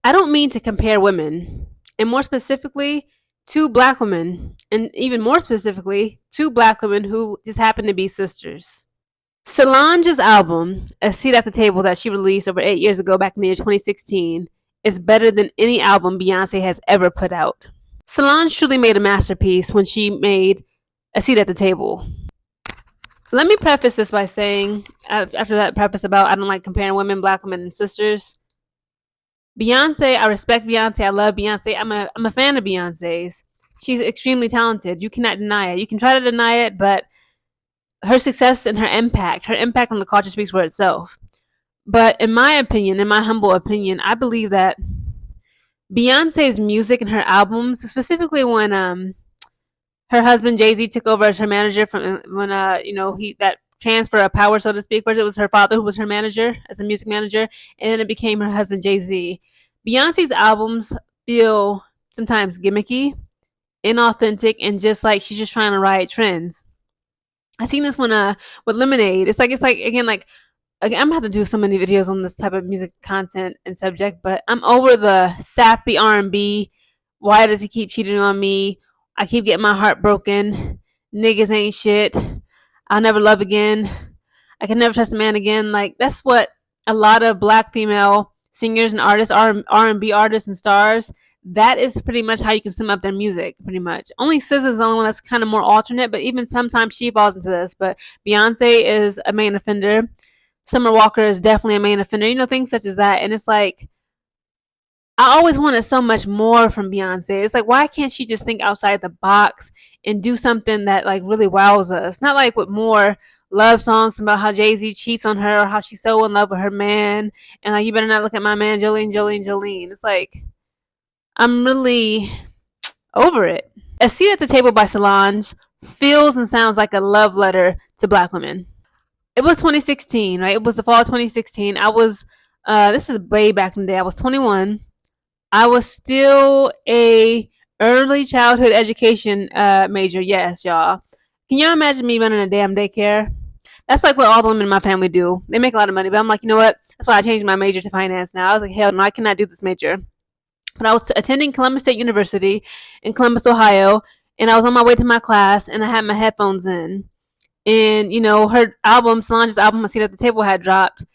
I don't mean to compare women, and more specifically, two black women, and even more specifically, two black women who just happen to be sisters. Solange's album, A Seat at the Table, that she released over 8 years ago, back in the year 2016, is better than any album Beyonce has ever put out. Solange truly made a masterpiece when she made A Seat at the Table. Let me preface this by saying, after that preface about I don't like comparing women, black women, and sisters, Beyonce, I respect Beyonce. I love Beyonce. I'm a fan of Beyonce's. She's extremely talented. You cannot deny it. You can try to deny it, but her success and her impact on the culture speaks for itself. But in my opinion, in my humble opinion, I believe that Beyonce's music and her albums, specifically when her husband Jay-Z took over as her manager from when he that transfer of power, so to speak. First, it was her father who was her manager as a music manager, and then it became her husband Jay-Z. Beyonce's albums feel sometimes gimmicky, inauthentic, and just like she's just trying to ride trends. I seen this one with Lemonade. It's like again like I'm gonna have to do so many videos on this type of music content and subject, but I'm over the sappy R&B. Why does he keep cheating on me? I keep getting my heart broken. Niggas ain't shit. I'll never love again. I can never trust a man again. Like that's what a lot of black female singers and artists, R&B artists and stars. That is pretty much how you can sum up their music. Pretty much. Only SZA is the only one that's kind of more alternate, but even sometimes she falls into this. But Beyonce is a main offender. Summer Walker is definitely a main offender. Things such as that, and it's like I always wanted so much more from Beyonce. It's like, why can't she just think outside the box and do something that like really wows us? Not like with more love songs about how Jay-Z cheats on her or how she's so in love with her man and like you better not look at my man Jolene. It's like I'm really over it. A Seat at the Table by Solange feels and sounds like a love letter to black women. It was 2016, right? It was the fall of 2016. I was this is way back in the day. I was 21. I was still a early childhood education major. Yes, y'all. Can y'all imagine me running a damn daycare? That's like what all the women in my family do. They make a lot of money, but I'm like, you know what? That's why I changed my major to finance now. I was like, hell no, I cannot do this major. But I was attending Columbus State University in Columbus, Ohio, and I was on my way to my class, and I had my headphones in. And, her album, Solange's album, A Seat at the Table, had dropped.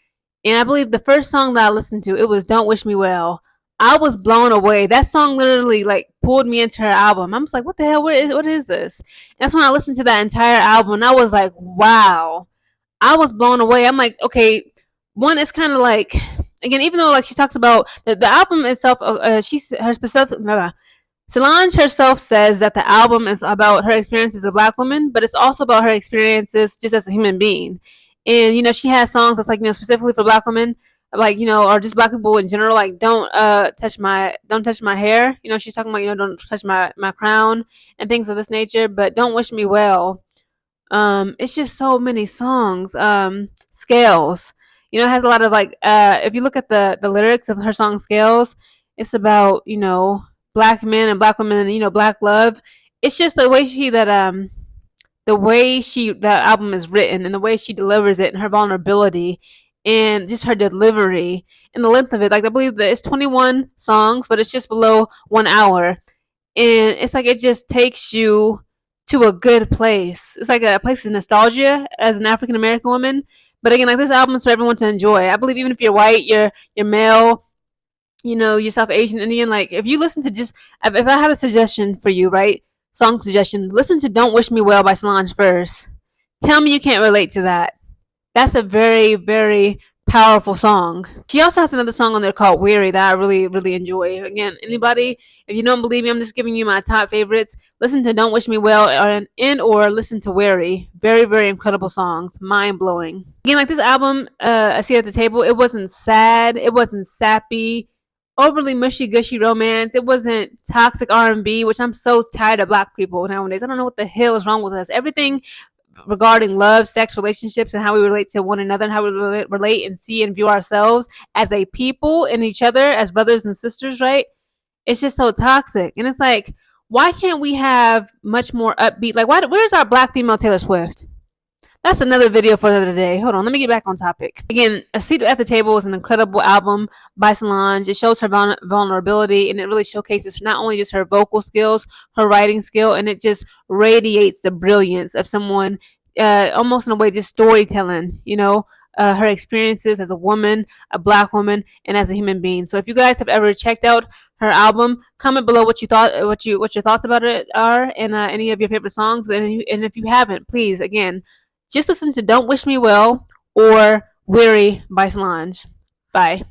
And I believe the first song that I listened to, it was Don't Wish Me Well. I was blown away. That song literally like pulled me into her album. I was like, what the hell? What is this? And that's when I listened to that entire album, and I was like, wow. I was blown away. I'm like, okay, one is kind of like, again, even though like she talks about the album itself, her specific, Solange herself says that the album is about her experience as a black woman, but it's also about her experiences just as a human being. And she has songs that's like specifically for black women, like or just black people in general, like don't touch my hair. She's talking about don't touch my crown and things of this nature. But Don't Wish Me Well. It's just so many songs. Scales. It has a lot of like if you look at the lyrics of her song Scales, it's about black men and black women and black love. It's just the way the album is written and the way she delivers it and her vulnerability and just her delivery and the length of it. Like I believe that it's 21 songs, but it's just below 1 hour, and it's like it just takes you to a good place. It's like a place of nostalgia as an African American woman. But again, like this album is for everyone to enjoy. I believe even if you're white, you're male, you're South Asian, Indian. Like if you listen to if I had a suggestion for you, right? Song suggestion, listen to Don't Wish Me Well by Solange first. Tell me you can't relate to that. That's a very, very powerful song. She also has another song on there called Weary that I really, really enjoy. Again, anybody, if you don't believe me, I'm just giving you my top favorites. Listen to Don't Wish Me Well or listen to Weary. Very, very incredible songs. Mind blowing. Again, like this album, I See at the Table, it wasn't sad. It wasn't sappy. Overly mushy gushy romance. It wasn't toxic R&B, which I'm so tired of black people nowadays. I don't know what the hell is wrong with us. Everything regarding love, sex, relationships, and how we relate to one another and how we relate and see and view ourselves as a people and each other as brothers and sisters, right? It's just so toxic. And it's like, why can't we have much more upbeat? Like, where's our black female Taylor Swift? That's another video for the day. Hold on, let me get back on topic. Again, A Seat at the Table is an incredible album by Solange. It shows her vulnerability, and it really showcases not only just her vocal skills, her writing skill, and it just radiates the brilliance of someone, almost in a way just storytelling, her experiences as a woman, a black woman, and as a human being. So if you guys have ever checked out her album, comment below what you thought, what your thoughts about it are, and any of your favorite songs. And if you haven't, please, again, just listen to Don't Wish Me Well or Weary by Solange. Bye.